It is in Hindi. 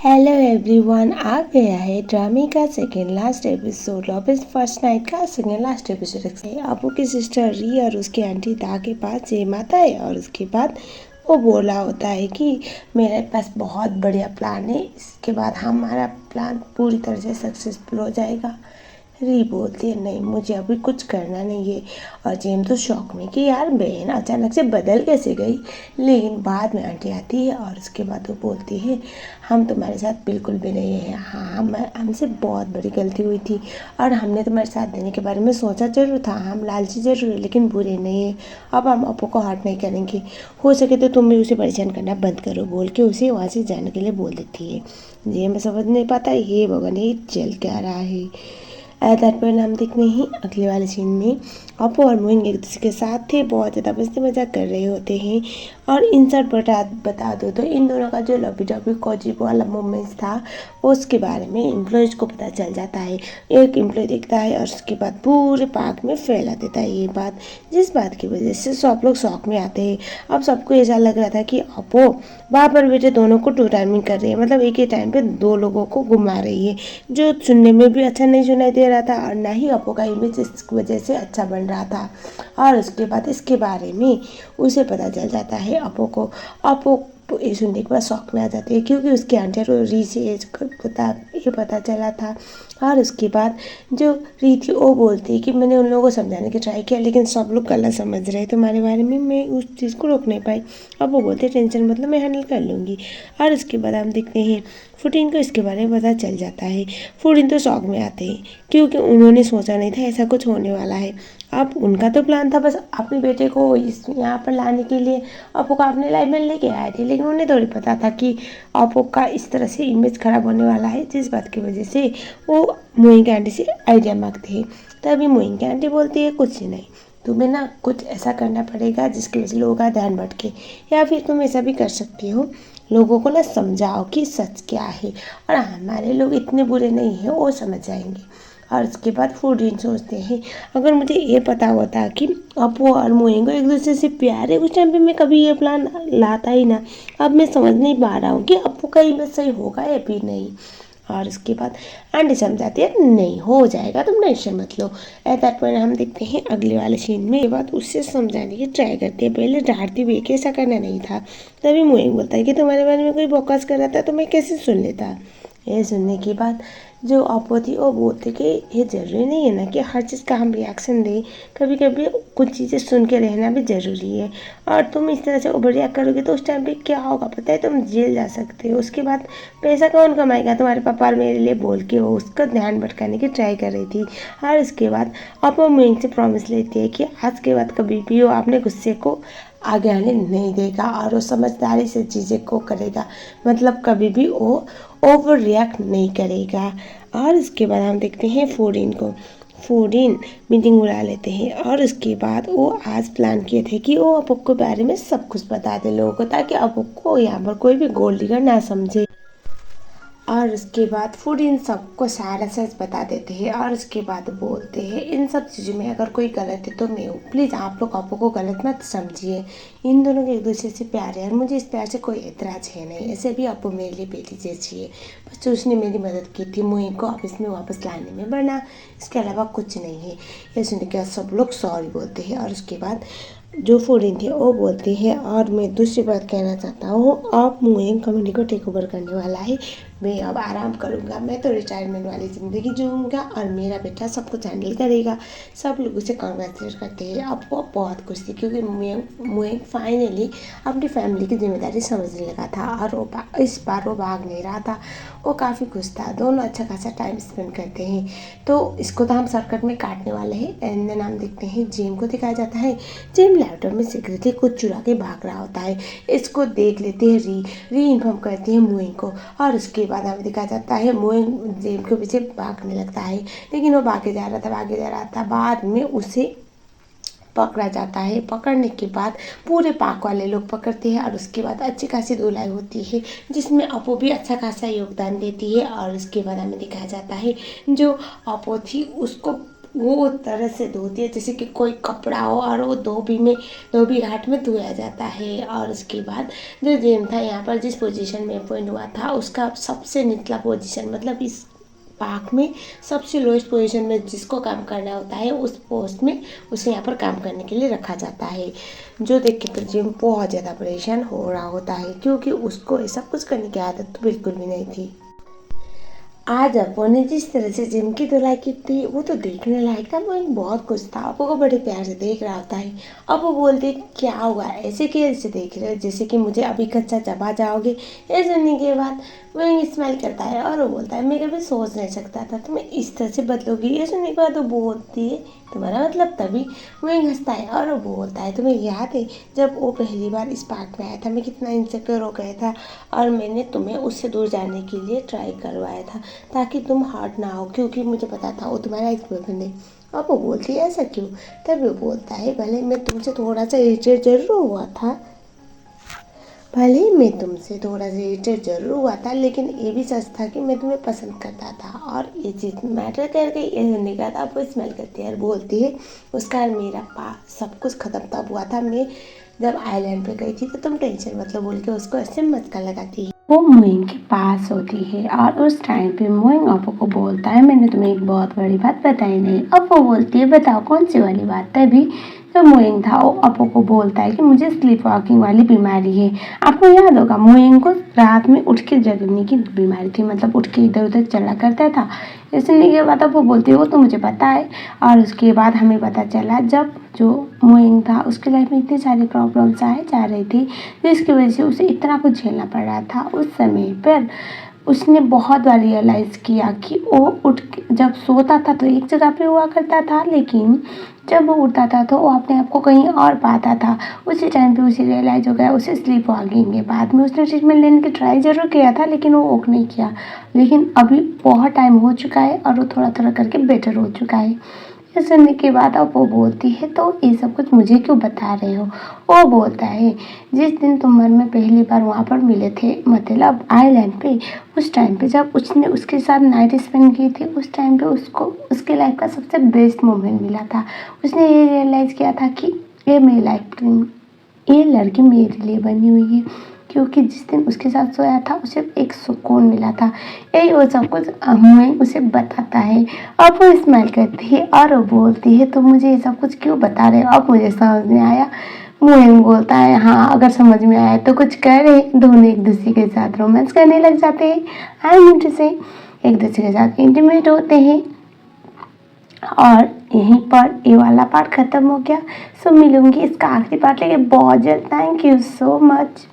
हेलो एवरीवन, आ गया है ड्रामे का second last episode. Office first night का सेकेंड लास्ट एपिसोड है। अबू की सिस्टर री और उसकी आंटी दा के पास जेम आता है और उसके बाद वो बोला होता है कि मेरे पास बहुत बढ़िया प्लान है, इसके बाद हमारा प्लान पूरी तरह से सक्सेसफुल हो जाएगा। री बोलती है नहीं, मुझे अभी कुछ करना नहीं है। और जेम तो शौक में कि यार बहन अचानक से बदल कैसे गई। लेकिन बाद में आंटी आती है और उसके बाद वो बोलती है हम तुम्हारे साथ बिल्कुल भी नहीं हैं। हाँ, हमसे बहुत बड़ी गलती हुई थी और हमने तुम्हारे साथ देने के बारे में सोचा जरूर था। हम लालची जरूर है लेकिन बुरे नहीं है। अब हम अपू को हर्ट नहीं करेंगे। हो सके तो तुम भी उसे परेशान करना बंद करो, बोल के उसे वहाँ से जाने के लिए बोल देती है। जेम समझ नहीं पाता ये भगवान ये चल क्या रहा है। एट दैट पॉइंट हम देखते हैं अगले वाले सीन में अपू और मोइन एक दूसरे के साथ थे, बहुत ज़्यादा मस्ती मजाक कर रहे होते हैं। और इंसर्ट बता दो तो इन दोनों का जो लवी डबी कोजी वाला मोमेंट्स था उसके बारे में एम्प्लॉयज़ को पता चल जाता है। एक एम्प्लॉय देखता है और उसके बाद पूरे पार्क में फैला देता है ये बात, जिस बात की वजह से सब लोग शौक में आते हैं। अब सबको ऐसा लग रहा था कि अपू वहाँ पर बेटे दोनों को टू टाइमिंग कर रही है, मतलब एक ही टाइम पे दो लोगों को घुमा रही है, जो सुनने में भी अच्छा नहीं सुनाई दे रहा था और ना ही अपू का इमेज इस वजह से अच्छा बन रहा था। और उसके बाद इसके बारे में उसे पता चल जाता है अपू को। अपू ये सुनने के बाद शौक में आ जाती है क्योंकि उसके आंटी री से ये पता चला था। और उसके बाद जो री थी वो बोलती है कि मैंने उन लोगों को समझाने की ट्राई किया लेकिन सब लोग गलत समझ रहे तुम्हारे बारे में, मैं उस चीज़ को रोक नहीं पाई। अब वो बोलते टेंशन मतलब मैं हैंडल कर लूँगी। और उसके बाद हम देखते हैं फुटीन को इसके बारे में पता चल जाता है। फुटीन तो शौक में आते हैं क्योंकि उन्होंने सोचा नहीं था ऐसा कुछ होने वाला है। अब उनका तो प्लान था बस अपने बेटे को इस यहाँ पर लाने के लिए अपू को अपने लाइफ में लेके आए थे, लेकिन उन्हें थोड़ी पता था कि अपू का इस तरह से इमेज खराब होने वाला है, जिस बात की वजह से वो मोइन के आंटी से आइडिया मांगते हैं। तभी मोइन की आंटी बोलती है कुछ नहीं, तुम्हें ना कुछ ऐसा करना पड़ेगा जिसकी वजह से लोगों का ध्यान भटके, या फिर तुम ऐसा भी कर सकती हो लोगों को ना समझाओ कि सच क्या है और हमारे लोग इतने बुरे नहीं हैं, वो समझ जाएंगे। और उसके बाद फूडीन सोचते हैं अगर मुझे ये पता होता कि अपू और मोइंगो एक दूसरे से प्यार है उस टाइम पे मैं कभी ये प्लान लाता ही ना। अब मैं समझ नहीं पा रहा हूँ कि अपू का इमेज सही होगा या फिर नहीं। और उसके बाद आंटी समझाती है नहीं हो जाएगा, तुम टेंशन मत लो। एट दैट पॉइंट हम देखते हैं अगले वाले सीन में ये बात उससे समझाने की ट्राई करती है, पहले डांटती हुई कि ऐसा करना नहीं था। तभी मोइंग बोलता है कि तुम्हारे बारे में कोई बकवास कर रहा था तो मैं कैसे सुन लेता। ये सुनने के बाद जो अपू थी वो बोलते कि ये ज़रूरी नहीं है ना कि हर चीज़ का हम रिएक्शन दें, कभी कभी कुछ चीज़ें सुन के रहना भी ज़रूरी है। और तुम इस तरह से ओवर रिएक्ट करोगे तो उस टाइम पे क्या होगा पता है, तुम जेल जा सकते हो। उसके बाद पैसा कौन कमाएगा, तुम्हारे पापा और मेरे लिए बोल के वो उसका ध्यान भटकाने की ट्राई कर रही थी। और उसके बाद अपू मोइंग से प्रॉमिस लेती है कि आज के बाद कभी भी वो अपने गुस्से को आगे आने नहीं देगा और वो समझदारी से चीज़ें को करेगा, मतलब कभी भी वो ओवर रिएक्ट नहीं करेगा। और उसके बाद हम देखते हैं फूडीन को। फूडीन मीटिंग बुला लेते हैं और उसके बाद वो आज प्लान किए थे कि वो अपू के बारे में सब कुछ बता दे लोगों को, ताकि अपू को यहाँ पर कोई भी गोल्ड डिगर ना समझे। और उसके बाद फूड इन सबको सारा सच बता देते हैं और उसके बाद बोलते हैं इन सब चीज़ों में अगर कोई गलत है तो मैं हूँ, प्लीज़ आप लोग अपू को गलत मत समझिए। इन दोनों के एक दूसरे से प्यार है और मुझे इस प्यार से कोई एतराज़ है नहीं, ऐसे भी अपू मेरे लिए बेटी जैसी है। बस उसने मेरी मदद की थी मोहित को ऑफिस में वापस लाने में, वरना इसके अलावा कुछ नहीं है। ये सुनने के बाद सब लोग सॉरी बोलते हैं। और उसके बाद जो फूडिन थे वो बोलते हैं और मैं दूसरी बात कहना चाहता हूँ, अब मोइन कंपनी को टेक ओवर करने वाला है, मैं अब आराम करूँगा, मैं तो रिटायरमेंट वाली ज़िंदगी जीऊँगा और मेरा बेटा सब कुछ हैंडल करेगा। सब लोग उसे कॉन्ग्रेचुलेट करते हैं। अब वो बहुत खुश थी क्योंकि मोइन फाइनली अपनी फैमिली की जिम्मेदारी समझने लगा था और वो इस बार वो भाग नहीं रहा था, वो काफ़ी खुश था। दोनों अच्छा खासा टाइम स्पेंड करते हैं। तो इसको तो हम सर्कट में काटने वाले हैं। एंड देन हम देखते हैं जेम को दिखाया जाता है। जेम लैपटॉप में सीक्रेटली कुछ चुरा के भाग रहा होता है। इसको देख लेती है री इन्फॉर्म करती है मोइन को और उसके बाद हमें दिखाया जाता है मोइन जेम के पीछे भागने लगता है, लेकिन वो भागे जा रहा था। बाद में उसे पकड़ा जाता है। पकड़ने के बाद पूरे पार्क वाले लोग पकड़ते हैं और उसके बाद अच्छी खासी धुलाई होती है जिसमें अपू भी अच्छा खासा योगदान देती है। और उसके बाद हमें दिखाया जाता है जो अपू थी उसको वो उस तरह से धोती है जैसे कि कोई कपड़ा हो और वो धोबी घाट में धोया जाता है। और उसके बाद जो जेम था यहाँ पर जिस पोजीशन में अपॉइंट हुआ था उसका सबसे निचला पोजीशन, मतलब इस पार्क में सबसे लोएस्ट पोजीशन में जिसको काम करना होता है उस पोस्ट में उसे यहाँ पर काम करने के लिए रखा जाता है। जो देख के तो जिम बहुत ज़्यादा परेशान हो रहा होता है क्योंकि उसको ये सब कुछ करने की आदत तो बिल्कुल भी नहीं थी। आज अपो ने जिस तरह से जिम की धुलाई की थी वो तो देखने लायक था। वो एक बहुत खुश था, अपो को बड़े प्यार से देख रहा होता है। अब वो बोलते क्या हुआ, ऐसे कैसे देख रहे हो जैसे कि मुझे अभी कच्चा चबा जाओगे। ये सुनने के बाद वो स्माइल करता है और वो बोलता है मैं कभी सोच नहीं सकता था तुम्हें इस तरह से बदलोगी। ये सुनने के बाद वो बोलती है तुम्हारा मतलब तभी। वो हंसता है और वो बोलता है तुम्हें याद है जब वो पहली बार इस पार्क में आया था मैं कितना इनसिक्योर हो गया था और मैंने तुम्हें उससे दूर जाने के लिए ट्राई करवाया था ताकि तुम हर्ट ना हो, क्योंकि मुझे पता था वो तुम्हारा एक बॉयफ्रेंड है। अब वो बोलती है ऐसा क्यों। तब वो बोलता है भले मैं तुमसे थोड़ा सा इरिटेट जरूर हुआ था, भले मैं तुमसे थोड़ा सा इरिटेट जरूर हुआ था लेकिन ये भी सच था कि मैं तुम्हें पसंद करता था और ये चीज़ मैटर कर गई। ये सुनने का था वो स्मेल करती है और बोलती है उसका मेरा सब कुछ ख़त्म तब हुआ था, मैं जब आइलैंड पे गई थी तो तुम टेंशन मतलब बोल के उसको ऐसे मस्का लगाती है। वो मोइंग के पास होती है और उस टाइम पे मोइंग अपो को बोलता है मैंने तुम्हें एक बहुत बड़ी बात बताई नहीं। अपो बोलती है बताओ कौन सी वाली बात। तभी जो मोइंग था वो अपो को बोलता है कि मुझे स्लीप वॉकिंग वाली बीमारी है। आपको याद होगा मोइंग को रात में उठ के जगने की बीमारी थी, मतलब उठ के इधर उधर चला करता था। इसलिए के बाद अपो बोलती है वो तो मुझे पता है। और उसके बाद हमें पता चला जब जो मोइंग था उसके लाइफ में इतनी सारी प्रॉब्लम्स आए जा रही थी जिसकी वजह से उसे इतना कुछ झेलना पड़ रहा था। उस समय पर उसने बहुत बार रियलाइज़ किया कि वो जब सोता था तो एक जगह पे हुआ करता था लेकिन जब वो उठता था तो वो अपने आप को कहीं और पाता था। उसी टाइम पे उसे रियलाइज़ हो गया। उसे स्लीप वॉकिंग के बाद में उसने ट्रीटमेंट लेने की ट्राई ज़रूर किया था लेकिन वो वर्क नहीं किया। लेकिन अभी बहुत टाइम हो चुका है और वो थोड़ा थोड़ा करके बेटर हो चुका है। ये सुनने के बाद अब वो बोलती है तो ये सब कुछ मुझे क्यों बता रहे हो। वो बोलता है जिस दिन तुम मन में पहली बार वहाँ पर मिले थे मतलब आइलैंड पे, उस टाइम पे जब उसने उसके साथ नाइट स्पेंड की थी उस टाइम पे उसको उसके लाइफ का सबसे बेस्ट मोमेंट मिला था। उसने ये रियलाइज़ किया था कि ये मेरी लाइफ ये लड़की मेरे लिए बनी हुई है क्योंकि जिस दिन उसके साथ सोया था उसे एक सुकून मिला था। यही वो सब कुछ हमें उसे बताता है। अब वो स्माइल करती है और वो बोलती है तो मुझे ये सब कुछ क्यों बता रहे हो। अब मुझे समझ में आया। मोएन बोलता है हाँ अगर समझ में आया तो कुछ करे। दोनों एक दूसरे के साथ रोमांस करने लग जाते हैं। आई मीन टू से एक दूसरे के साथ इंटीमेट होते हैं। और यहीं पर ये वाला पार्ट ख़त्म हो गया। सो मिलूंगी इसका आखिरी पार्ट लेके बहुत जल्द। Thank you so much.